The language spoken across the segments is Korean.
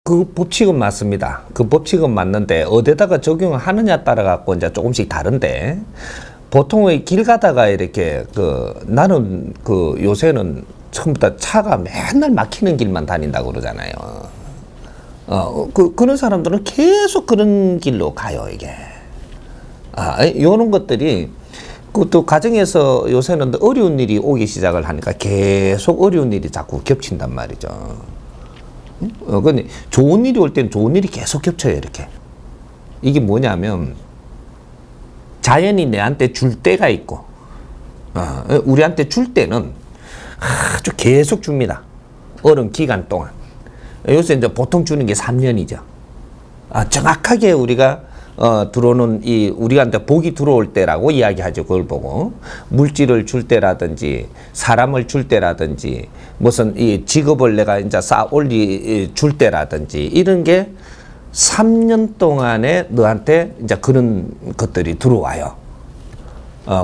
그 법칙은 맞습니다. 그 법칙은 맞는데 어디다가 적용을 하느냐 따라 갖고 이제 조금씩 다른데, 보통의 길 가다가 이렇게 나는 요새는 전부 다 차가 맨날 막히는 길만 다닌다고 그러잖아요. 그런 사람들은 계속 그런 길로 가요, 이게. 요런 것들이 또 가정에서 요새는 어려운 일이 오기 시작을 하니까 계속 어려운 일이 자꾸 겹친단 말이죠. 근데 좋은 일이 올 때는 좋은 일이 계속 겹쳐요, 이렇게. 이게 뭐냐면, 자연이 내한테 줄 때가 있고, 우리한테 줄 때는 아주 계속 줍니다. 어른 기간 동안. 요새 이제 보통 주는 게 3년이죠. 정확하게 우리가 들어오는 우리한테 복이 들어올 때라고 이야기하죠. 그걸 보고 물질을 줄 때라든지 사람을 줄 때라든지 무슨 이 직업을 내가 이제 줄 때라든지 이런 게 3년 동안에 너한테 이제 그런 것들이 들어와요.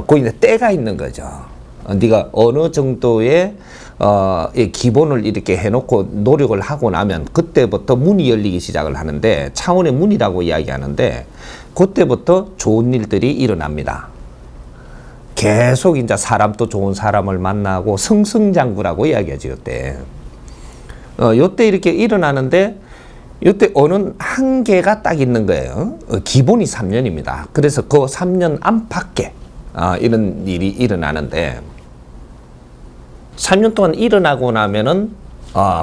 그 이제 때가 있는 거죠. 네가 어느 정도의 이 기본을 이렇게 해놓고 노력을 하고 나면 그때부터 문이 열리기 시작을 하는데, 차원의 문이라고 이야기하는데, 그때부터 좋은 일들이 일어납니다. 계속 이제 사람도 좋은 사람을 만나고 승승장구라고 이야기하죠, 요때. 요때 이렇게 일어나는데, 요때 어느 한계가 딱 있는 거예요. 기본이 3년입니다. 그래서 그 3년 안팎에 이런 일이 일어나는데, 3년 동안 일어나고 나면은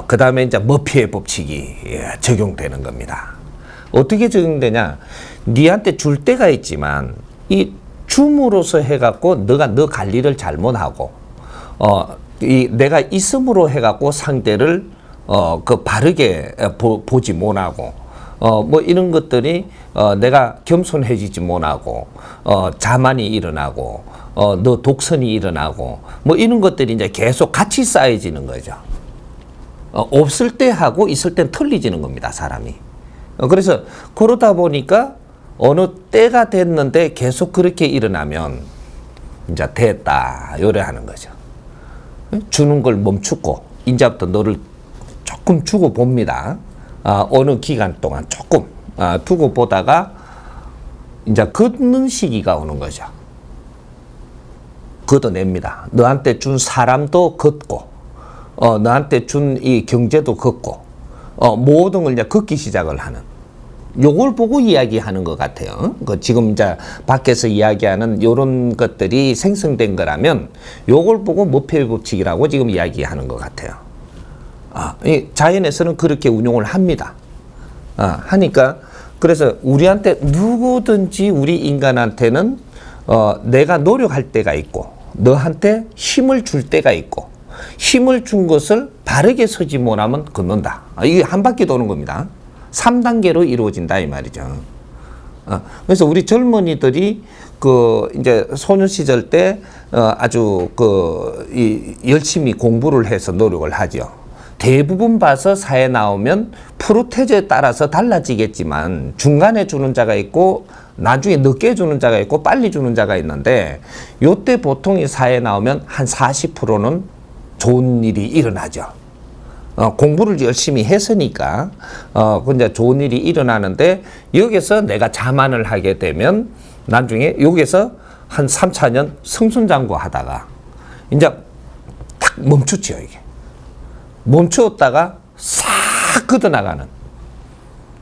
그 다음에 이제 머피의 법칙이 적용되는 겁니다. 어떻게 적용되냐? 니한테 줄 때가 있지만 이 줌으로서 해갖고 너가 너 관리를 잘못하고 내가 있음으로 해갖고 상대를 바르게 보지 못하고 뭐 이런 것들이 내가 겸손해지지 못하고 자만이 일어나고 너 독선이 일어나고 뭐 이런 것들이 이제 계속 같이 쌓여지는 거죠. 없을 때 하고 있을 땐 틀리지는 겁니다, 사람이. 그래서 그러다 보니까 어느 때가 됐는데 계속 그렇게 일어나면 이제 됐다 요래 하는 거죠. 주는 걸 멈추고 이제부터 너를 조금 주고 봅니다. 어느 기간 동안 조금 두고 보다가 이제 걷는 시기가 오는 거죠. 걷어냅니다. 너한테 준 사람도 걷고, 너한테 준 이 경제도 걷고, 모든 걸 이제 걷기 시작을 하는. 요걸 보고 이야기하는 것 같아요. 지금 이제 밖에서 이야기하는 요런 것들이 생성된 거라면, 요걸 보고 머피의 법칙이라고 지금 이야기하는 것 같아요. 이 자연에서는 그렇게 운용을 합니다. 하니까, 그래서 우리한테 누구든지 우리 인간한테는 내가 노력할 때가 있고, 너한테 힘을 줄 때가 있고, 힘을 준 것을 바르게 서지 못하면 걷는다. 이게 한 바퀴 도는 겁니다. 3단계로 이루어진다 이 말이죠. 그래서 우리 젊은이들이 이제 소년 시절 때 아주 열심히 공부를 해서 노력을 하죠. 대부분 봐서 사회 나오면 프로테저에 따라서 달라지겠지만 중간에 주는 자가 있고 나중에 늦게 주는 자가 있고 빨리 주는 자가 있는데, 요때 보통 이 사회에 나오면 한 40%는 좋은 일이 일어나죠. 공부를 열심히 했으니까 근데 좋은 일이 일어나는데, 여기서 내가 자만을 하게 되면 나중에 여기서 한 3, 4년 승승장구 하다가 이제 딱 멈추죠. 이게 멈추었다가 싹 걷어나가는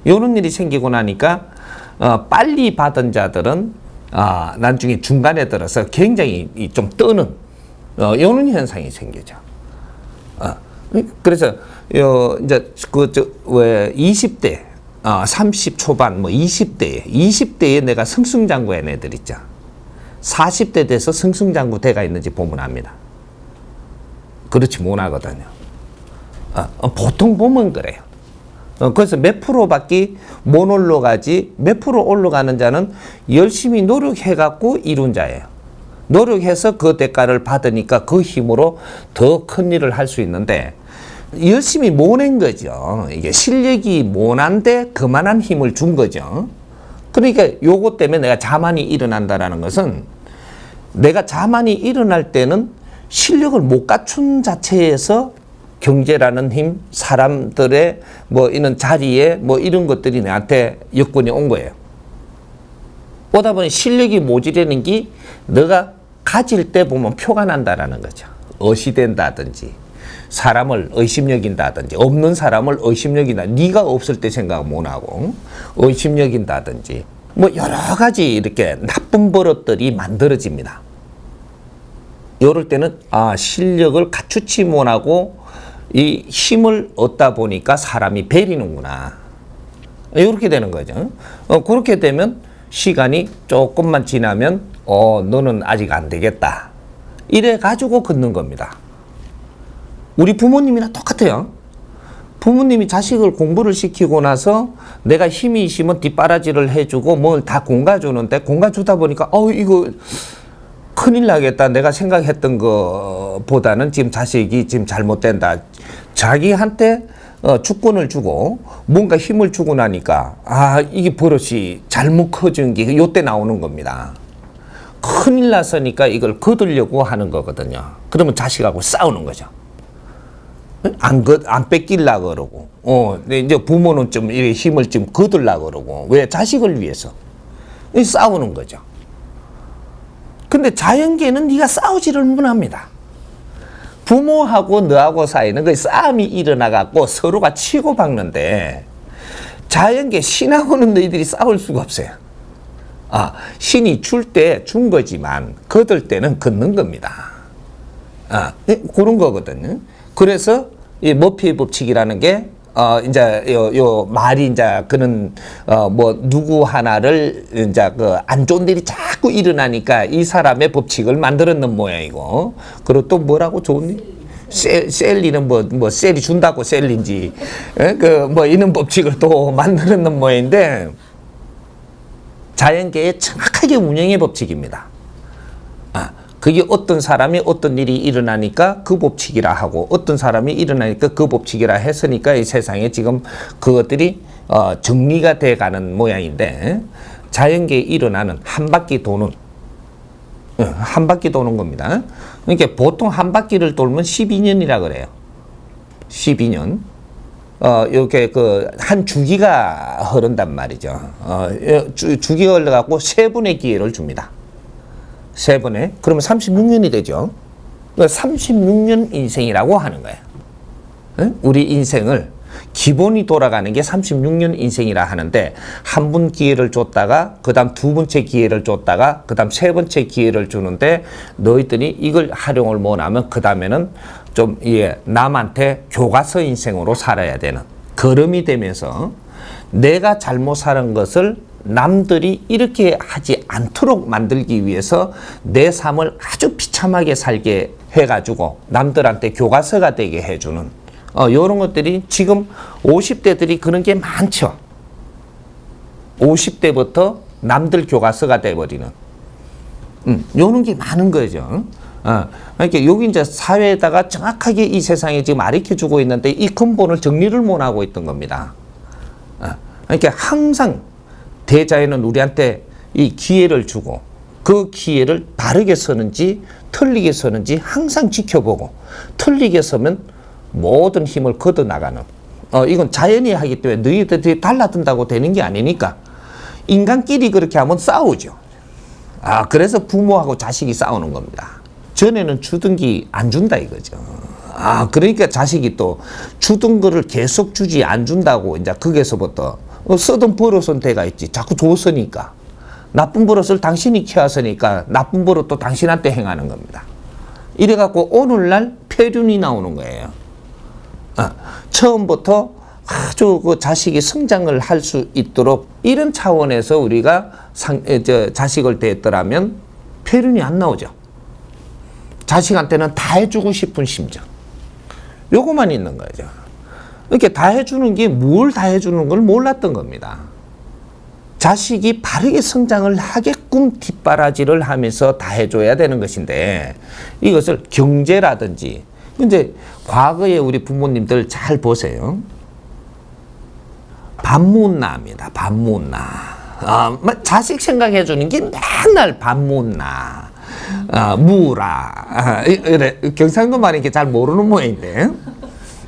이런 일이 생기고 나니까 빨리 받은 자들은 나중에 중간에 들어서 굉장히 좀 떠는 이런 현상이 생기죠. 그래서 이제 20대, 30 초반, 뭐 20대에 내가 승승장구한 애들 있죠. 40대 돼서 승승장구 대가 있는지 보면 압니다. 그렇지 못하거든요. 보통 보면 그래요. 그래서 몇 프로밖에 못 올라가지, 몇 프로 올라가는 자는 열심히 노력해갖고 이룬 자예요. 노력해서 그 대가를 받으니까 그 힘으로 더 큰 일을 할 수 있는데, 열심히 못 낸 거죠. 이게 실력이 못한데 그만한 힘을 준 거죠. 그러니까 요거 때문에 내가 자만이 일어난다라는 것은, 내가 자만이 일어날 때는 실력을 못 갖춘 자체에서 경제라는 힘, 사람들의 뭐 이런 자리에 뭐 이런 것들이 나한테 여건이 온 거예요. 오다 보니 실력이 모자라는 게 너가 가질 때 보면 표가 난다라는 거죠. 의시된다든지 사람을 의심여긴다든지 없는 사람을 의심여긴다. 네가 없을 때 생각 못하고 의심여긴다든지 뭐 여러 가지 이렇게 나쁜 버릇들이 만들어집니다. 이럴 때는 실력을 갖추지 못하고 이 힘을 얻다 보니까 사람이 베리는구나. 이렇게 되는 거죠. 그렇게 되면 시간이 조금만 지나면 너는 아직 안 되겠다. 이래 가지고 걷는 겁니다. 우리 부모님이랑 똑같아요. 부모님이 자식을 공부를 시키고 나서 내가 힘이 있으면 뒷바라지를 해주고 뭘 다 공가주는데 공가주다 보니까 이거 큰일 나겠다. 내가 생각했던 것보다는 지금 자식이 지금 잘못된다. 자기한테 주권을 주고 뭔가 힘을 주고 나니까 이게 버릇이 잘못 커진 게 요때 나오는 겁니다. 큰일 났으니까 이걸 거두려고 하는 거거든요. 그러면 자식하고 싸우는 거죠. 안 뺏기려고 그러고, 이제 부모는 좀 이렇게 힘을 좀 거두려고 그러고, 왜? 자식을 위해서. 싸우는 거죠. 근데 자연계는 네가 싸우지를 못합니다. 부모하고 너하고 사이는 그 싸움이 일어나갖고 서로가 치고 박는데, 자연계 신하고는 너희들이 싸울 수가 없어요. 신이 줄 때 준 거지만, 거둘 때는 걷는 겁니다. 그런 거거든요. 그래서 이 머피의 법칙이라는 게 이제 요 말이 이제 그는 뭐 누구 하나를 이제 안 좋은 일이 자꾸 일어나니까 이 사람의 법칙을 만들었는 모양이고, 그리고 또 뭐라고 좋은 일? 셀리는 뭐 셀이 준다고 셀린지 뭐 이런 법칙을 또 만들었는 모양인데, 자연계의 정확하게 운영의 법칙입니다. 그게 어떤 사람이 어떤 일이 일어나니까 그 법칙이라 하고, 어떤 사람이 일어나니까 그 법칙이라 했으니까 이 세상에 지금 그것들이 정리가 돼가는 모양인데, 자연계에 일어나는 한 바퀴 도는 겁니다. 그러니까 보통 한 바퀴를 돌면 12년이라 그래요. 12년. 이렇게 한 주기가 흐른단 말이죠. 주기가 흘러갖고 3분의 기회를 줍니다. 3번에 그러면 36년이 되죠. 36년 인생이라고 하는 거예요. 우리 인생을 기본이 돌아가는 게 36년 인생이라 하는데, 한 번 기회를 줬다가 그 다음 두 번째 기회를 줬다가 그 다음 세 번째 기회를 주는데, 너희들이 이걸 활용을 못하면 그 다음에는 좀 남한테 교과서 인생으로 살아야 되는, 걸음이 되면서 내가 잘못 사는 것을 남들이 이렇게 하지 않도록 만들기 위해서 내 삶을 아주 비참하게 살게 해가지고 남들한테 교과서가 되게 해주는 이런 것들이 지금 50대들이 그런 게 많죠. 50대부터 남들 교과서가 돼버리는 이런 게 많은 거죠. 그러니까 여기 이제 사회에다가 정확하게 이 세상에 지금 가르쳐주고 있는데 이 근본을 정리를 못하고 있던 겁니다. 그러니까 항상 대자연은 우리한테 이 기회를 주고, 그 기회를 바르게 쓰는지 틀리게 쓰는지 항상 지켜보고, 틀리게 쓰면 모든 힘을 걷어나가는, 이건 자연이 하기 때문에 너희들이 달라든다고 되는 게 아니니까 인간끼리 그렇게 하면 싸우죠. 그래서 부모하고 자식이 싸우는 겁니다. 전에는 주던 게 안 준다 이거죠. 그러니까 자식이 또 주던 거를 계속 주지 안 준다고 이제 거기서부터 쓰던 버릇은 대가 있지. 자꾸 줬으니까. 나쁜 버릇을 당신이 키웠으니까 나쁜 버릇도 당신한테 행하는 겁니다. 이래갖고 오늘날 폐륜이 나오는 거예요. 처음부터 아주 그 자식이 성장을 할 수 있도록 이런 차원에서 우리가 자식을 대했더라면 폐륜이 안 나오죠. 자식한테는 다 해주고 싶은 심정. 요거만 있는 거죠. 이렇게 다 해주는 게 뭘 다 해주는 걸 몰랐던 겁니다. 자식이 바르게 성장을 하게끔 뒷바라지를 하면서 다 해줘야 되는 것인데, 이것을 경제라든지, 이제 과거에 우리 부모님들 잘 보세요. 밥 못 나입니다. 밥 못 나. 자식 생각해주는 게 맨날 밥 못 나. 무라. 이래 경상도 말이 잘 모르는 모양인데.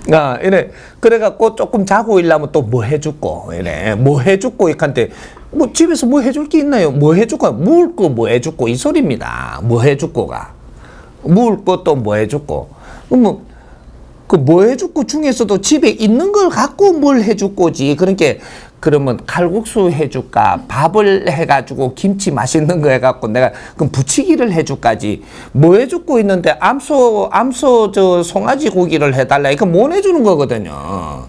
이래. 그래갖고 조금 자고 일하면 또 뭐 해주고, 이래. 뭐 해주고, 이한테, 뭐 집에서 뭐 해줄 게 있나요? 뭐 해줄까? 먹을 거 뭐 해주고, 이 소리입니다. 뭐 해주고가. 먹을 것도 뭐 해주고. 뭐 해주고 중에서도 집에 있는 걸 갖고 뭘 해줄 거지. 그러니까, 그러면 칼국수 해줄까? 밥을 해가지고 김치 맛있는 거 해갖고 내가 그럼 부치기를 해줄까지. 뭐 해주고 있는데 암소 저 송아지 고기를 해달라. 이거 못 해주는 거거든요.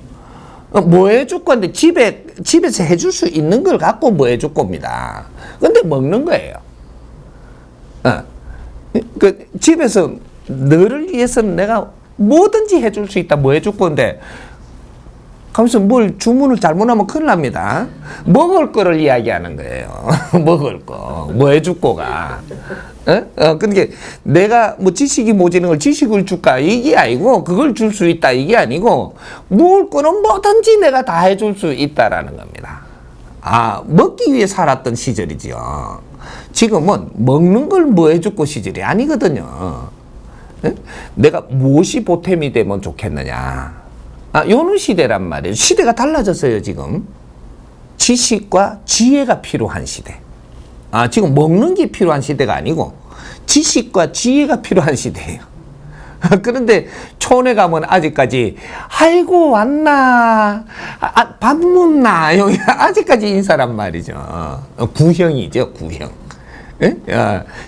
뭐 해줄 건데 집에서 해줄 수 있는 걸 갖고 뭐 해줄 겁니다. 근데 먹는 거예요. 그 집에서 너를 위해서는 내가 뭐든지 해줄 수 있다. 뭐 해줄 건데 하면서 뭘 주문을 잘못하면 큰일 납니다. 먹을 거를 이야기하는 거예요. 먹을 거. 뭐 해줄 거가. 그러니까 내가 뭐 지식이 모자는 걸 지식을 줄까? 이게 아니고 그걸 줄 수 있다. 이게 아니고 먹을 거는 뭐든지 내가 다 해줄 수 있다라는 겁니다. 먹기 위해 살았던 시절이지요. 지금은 먹는 걸 뭐 해줄 거 시절이 아니거든요. 내가 무엇이 보탬이 되면 좋겠느냐. 요런 시대란 말이에요. 시대가 달라졌어요, 지금. 지식과 지혜가 필요한 시대. 지금 먹는 게 필요한 시대가 아니고 지식과 지혜가 필요한 시대예요. 그런데 촌에 가면 아직까지 아이고 왔나 밥 먹나 여기 아직까지 인사란 말이죠. 구형이죠, 구형.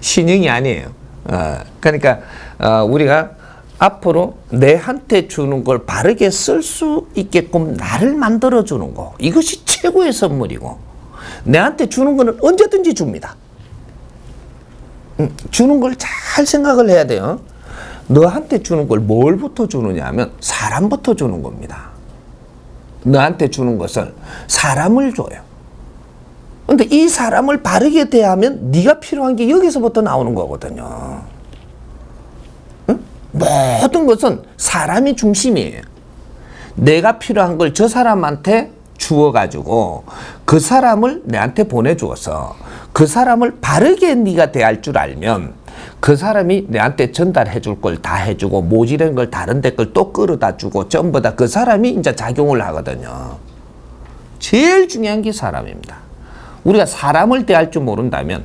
신형이 아니에요. 그러니까 우리가 앞으로 내한테 주는 걸 바르게 쓸 수 있게끔 나를 만들어 주는 거, 이것이 최고의 선물이고, 내한테 주는 거는 언제든지 줍니다. 주는 걸 잘 생각을 해야 돼요. 너한테 주는 걸 뭘부터 주느냐 하면 사람부터 주는 겁니다. 너한테 주는 것을 사람을 줘요. 근데 이 사람을 바르게 대하면 네가 필요한 게 여기서부터 나오는 거거든요. 모든 것은 사람이 중심이에요. 내가 필요한 걸 저 사람한테 주어가지고 그 사람을 내한테 보내주어서 그 사람을 바르게 네가 대할 줄 알면 그 사람이 내한테 전달해 줄 걸 다 해주고 모자란 걸 다른 데 걸 또 끌어다 주고 전부 다 그 사람이 이제 작용을 하거든요. 제일 중요한 게 사람입니다. 우리가 사람을 대할 줄 모른다면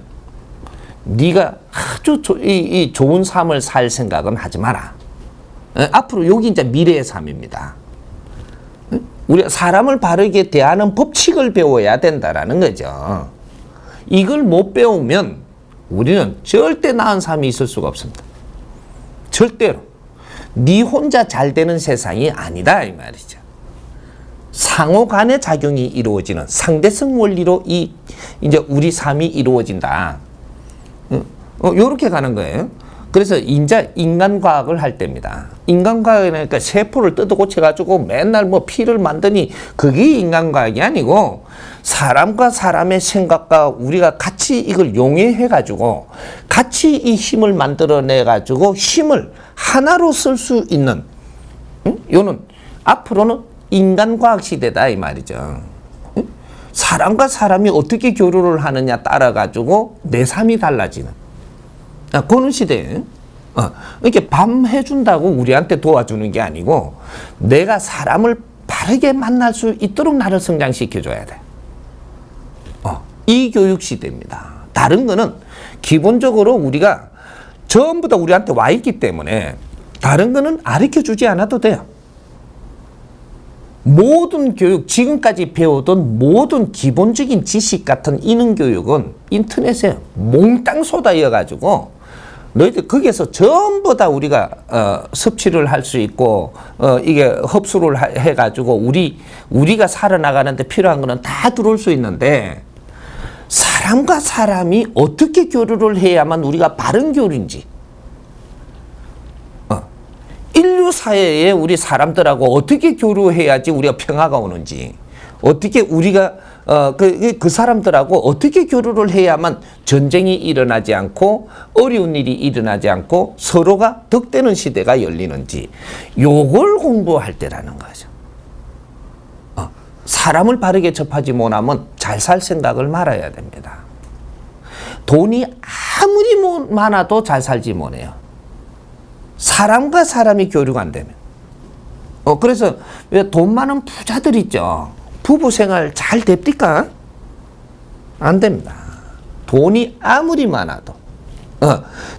네가 아주 좋은 삶을 살 생각은 하지 마라. 앞으로 여기 이제 미래의 삶입니다. 우리가 사람을 바르게 대하는 법칙을 배워야 된다라는 거죠. 이걸 못 배우면 우리는 절대 나은 삶이 있을 수가 없습니다. 절대로. 네 혼자 잘 되는 세상이 아니다 이 말이죠. 상호 간의 작용이 이루어지는 상대성 원리로 이제 우리 삶이 이루어진다. 요렇게 가는 거예요. 그래서 이제 인간과학을 할 때입니다. 인간과학은 그러니까 세포를 뜯어 고쳐가지고 맨날 뭐 피를 만드니 그게 인간과학이 아니고 사람과 사람의 생각과 우리가 같이 이걸 용해해가지고 같이 이 힘을 만들어내가지고 힘을 하나로 쓸 수 있는 요는 앞으로는 인간과학 시대다 이 말이죠. 사람과 사람이 어떻게 교류를 하느냐 따라가지고 내 삶이 달라지는 그런 시대에 이렇게 밤 해준다고 우리한테 도와주는 게 아니고 내가 사람을 바르게 만날 수 있도록 나를 성장시켜줘야 돼. 이 교육 시대입니다. 다른 거는 기본적으로 우리가 전부 다 우리한테 와 있기 때문에 다른 거는 가르쳐주지 않아도 돼요. 모든 교육, 지금까지 배우던 모든 기본적인 지식 같은 이능 교육은 인터넷에 몽땅 쏟아여가지고 너희들 거기에서 전부 다 우리가 섭취를 할 수 있고 이게 흡수를 해가지고 우리가 살아나가는데 필요한 거는 다 들어올 수 있는데 사람과 사람이 어떻게 교류를 해야만 우리가 바른 교류인지 인류 사회에 우리 사람들하고 어떻게 교류해야지 우리가 평화가 오는지 어떻게 우리가 그 사람들하고 어떻게 교류를 해야만 전쟁이 일어나지 않고 어려운 일이 일어나지 않고 서로가 덕되는 시대가 열리는지 요걸 공부할 때라는 거죠. 사람을 바르게 접하지 못하면 잘 살 생각을 말아야 됩니다. 돈이 아무리 많아도 잘 살지 못해요. 사람과 사람이 교류가 안 되면 그래서 왜 돈 많은 부자들 있죠. 부부 생활 잘 됩니까? 안 됩니다. 돈이 아무리 많아도,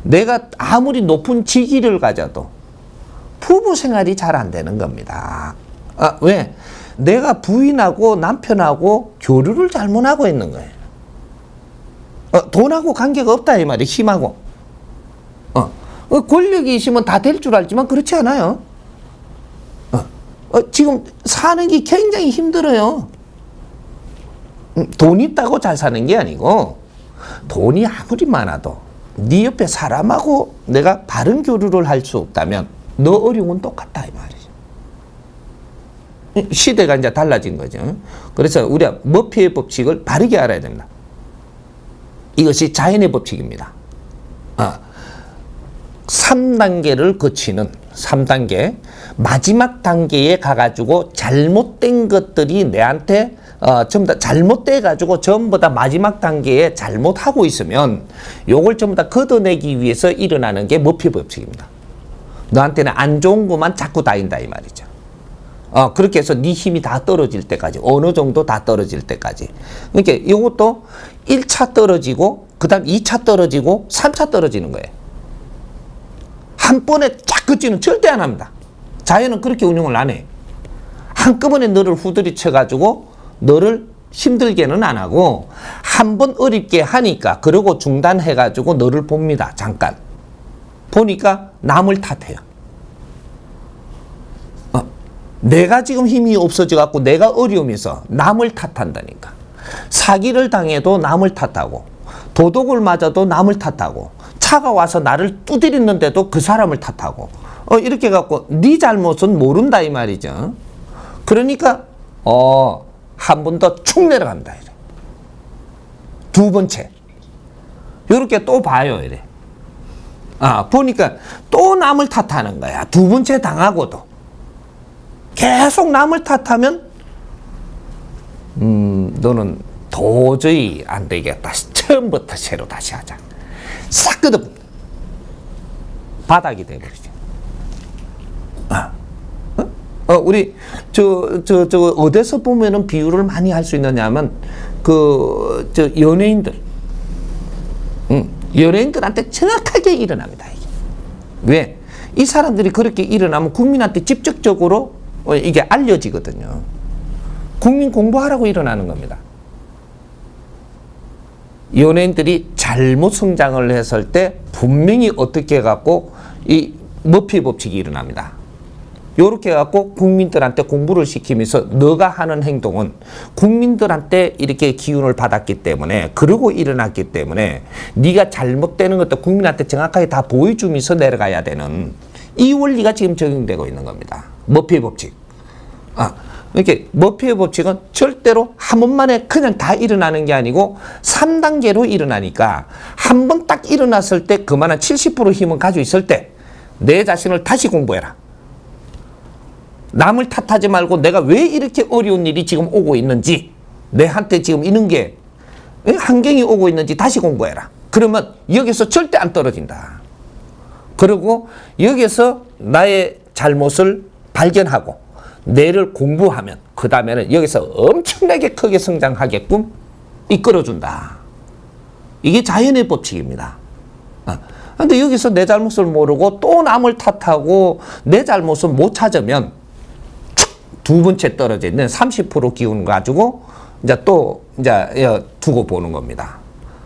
내가 아무리 높은 직위를 가져도 부부 생활이 잘 안 되는 겁니다. 왜? 내가 부인하고 남편하고 교류를 잘못하고 있는 거예요. 돈하고 관계가 없다 이 말이에요. 힘하고. 권력이 있으면 다 될 줄 알지만 그렇지 않아요. 지금 사는 게 굉장히 힘들어요. 돈 있다고 잘 사는 게 아니고 돈이 아무리 많아도 네 옆에 사람하고 내가 바른 교류를 할 수 없다면 너 어려움은 똑같다 이 말이죠. 시대가 이제 달라진 거죠. 그래서 우리가 머피의 법칙을 바르게 알아야 됩니다. 이것이 자연의 법칙입니다. 3단계를 거치는 3단계 마지막 단계에 가가지고 잘못된 것들이 내한테 전부 다 잘못돼 가지고 전부 다 마지막 단계에 잘못하고 있으면 요걸 전부 다 걷어내기 위해서 일어나는 게 머피 법칙입니다. 너한테는 안 좋은 것만 자꾸 다인다 이 말이죠. 그렇게 해서 네 힘이 다 떨어질 때까지, 어느 정도 다 떨어질 때까지. 그러니까 이것도 1차 떨어지고 그 다음 2차 떨어지고 3차 떨어지는 거예요. 한 번에 쫙 긋지는 절대 안 합니다. 자연은 그렇게 운영을 안 해. 한꺼번에 너를 후들이 쳐가지고 너를 힘들게는 안 하고 한 번 어렵게 하니까 그러고 중단해가지고 너를 봅니다. 잠깐. 보니까 남을 탓해요. 내가 지금 힘이 없어져갖고 내가 어려움이 있어. 남을 탓한다니까. 사기를 당해도 남을 탓하고 도둑을 맞아도 남을 탓하고 차가 와서 나를 두드리는데도 그 사람을 탓하고 이렇게 해갖고 네 잘못은 모른다 이 말이죠. 그러니까 한 번 더 축 내려갑니다. 이래. 두 번째 이렇게 또 봐요. 이래. 보니까 또 남을 탓하는 거야. 두 번째 당하고도 계속 남을 탓하면 너는 도저히 안 되겠다. 처음부터 새로 다시 하자. 싹 끄덕 바닥이 돼버리죠. 우리 어디서 보면은 비유를 많이 할 수 있느냐면 연예인들, 연예인들한테 정확하게 일어납니다. 이게. 왜? 이 사람들이 그렇게 일어나면 국민한테 직접적으로 이게 알려지거든요. 국민 공부하라고 일어나는 겁니다. 연예인들이 잘못 성장을 했을 때 분명히 어떻게 해갖고 이 머피 법칙이 일어납니다. 요렇게 해갖고 국민들한테 공부를 시키면서 너가 하는 행동은 국민들한테 이렇게 기운을 받았기 때문에 그러고 일어났기 때문에 네가 잘못되는 것도 국민한테 정확하게 다 보여주면서 내려가야 되는 이 원리가 지금 적용되고 있는 겁니다. 머피의 법칙. 이렇게 머피의 법칙은 절대로 한 번만에 그냥 다 일어나는 게 아니고 3단계로 일어나니까 한 번 딱 일어났을 때 그만한 70% 힘은 가지고 있을 때 내 자신을 다시 공부해라. 남을 탓하지 말고 내가 왜 이렇게 어려운 일이 지금 오고 있는지, 내한테 지금 이런 게 환경이 오고 있는지 다시 공부해라. 그러면 여기서 절대 안 떨어진다. 그리고 여기서 나의 잘못을 발견하고 뇌를 공부하면 그 다음에는 여기서 엄청나게 크게 성장하게끔 이끌어준다. 이게 자연의 법칙입니다. 근데 여기서 내 잘못을 모르고 또 남을 탓하고 내 잘못을 못 찾으면 두 번째 떨어져 있는 30% 기운 가지고 이제 두고 보는 겁니다.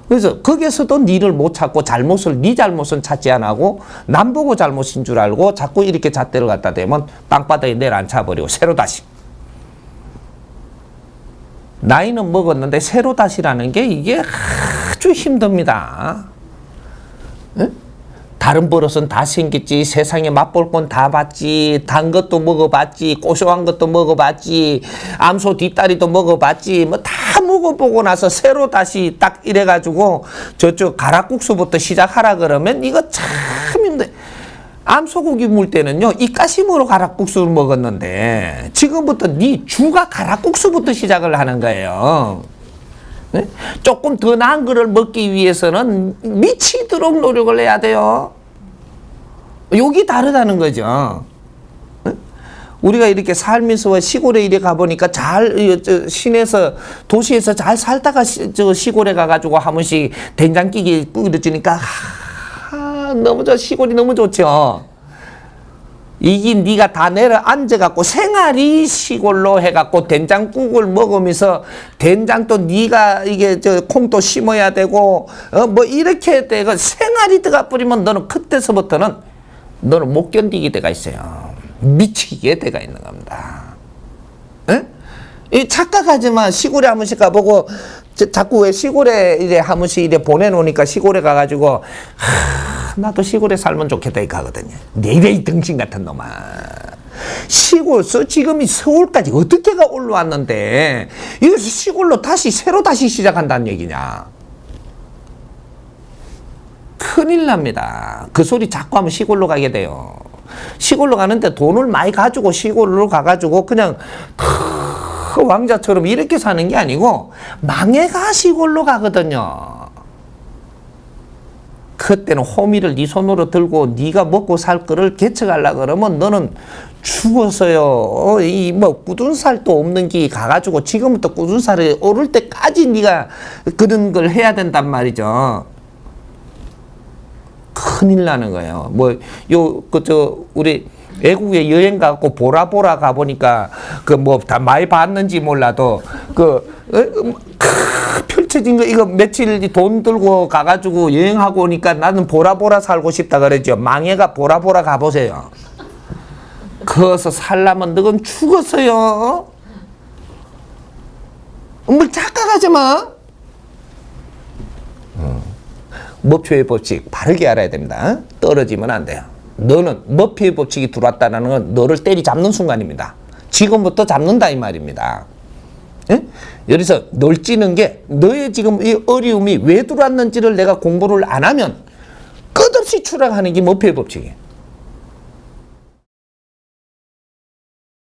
그래서 거기에서도 니를 못 찾고 네 잘못은 찾지 안 하고 남 보고 잘못인 줄 알고 자꾸 이렇게 잣대를 갖다 대면 땅바닥에 내려앉혀버리고 새로 다시. 나이는 먹었는데 새로 다시라는 게 이게 아주 힘듭니다. 응? 다른 버릇은 다 생겼지, 세상에 맛볼 건 다 봤지, 단 것도 먹어봤지, 고소한 것도 먹어봤지, 암소 뒷다리도 먹어봤지, 뭐 다 먹어보고 나서 새로 다시 딱 이래가지고 저쪽 가락국수부터 시작하라 그러면 이거 참 힘들어. 암소고기 물 때는요, 이까심으로 가락국수를 먹었는데 지금부터 네 주가 가락국수부터 시작을 하는 거예요. 네? 조금 더 나은 거를 먹기 위해서는 미치도록 노력을 해야 돼요. 여기 다르다는 거죠. 네? 우리가 이렇게 살면서 시골에 이래 가보니까 시내에서, 도시에서 잘 살다가 시골에 가가지고 한 번씩 된장찌개 끓여주니까, 너무 시골이 너무 좋죠. 이게 네가 다 내려 앉아갖고 생활이 시골로 해갖고 된장국을 먹으면서 된장도 네가 이게 콩도 심어야 되고 뭐 이렇게 되고 생활이 들어가 버리면 너는 그때서부터는 너는 못 견디게 돼가 있어요. 미치게 돼가 있는 겁니다. 에? 이 착각하지만 시골에 한 번씩 가보고 자꾸 왜 시골에 이래 한 번씩 이래 보내놓으니까 시골에 가가지고 나도 시골에 살면 좋겠다 이렇게 하거든요. 내래 등신 같은 놈아. 시골서 지금 이 서울까지 어떻게 가 올라왔는데 이거 시골로 새로 다시 시작한다는 얘기냐. 큰일 납니다. 그 소리 자꾸 하면 시골로 가게 돼요. 시골로 가는데 돈을 많이 가지고 시골로 가가지고 그냥 왕자처럼 이렇게 사는 게 아니고 망해가 시골로 가거든요. 그때는 호미를 네 손으로 들고 네가 먹고 살 거를 개척하려고 그러면 너는 죽었어요. 이 뭐 굳은 살도 없는 게 가가지고 지금부터 굳은 살이 오를 때까지 네가 그런 걸 해야 된단 말이죠. 큰일 나는 거예요. 우리 외국에 여행 가고 보라보라 가보니까 다 많이 봤는지 몰라도 펼쳐진 거 이거 며칠 돈 들고 가가지고 여행하고 오니까 나는 보라보라 살고 싶다 그랬죠. 망해가 보라보라 가보세요. 거기서 살려면 너는 죽었어요. 뭘 착각하지 마. 머피의 법칙 바르게 알아야 됩니다. 떨어지면 안 돼요. 너는 머피의 법칙이 들어왔다는 건 너를 때리잡는 순간입니다. 지금부터 잡는다 이 말입니다. 예? 여기서 널 찌는 게 너의 지금 이 어려움이 왜 들어왔는지를 내가 공부를 안 하면 끝없이 추락하는 게 머피의 법칙이에요.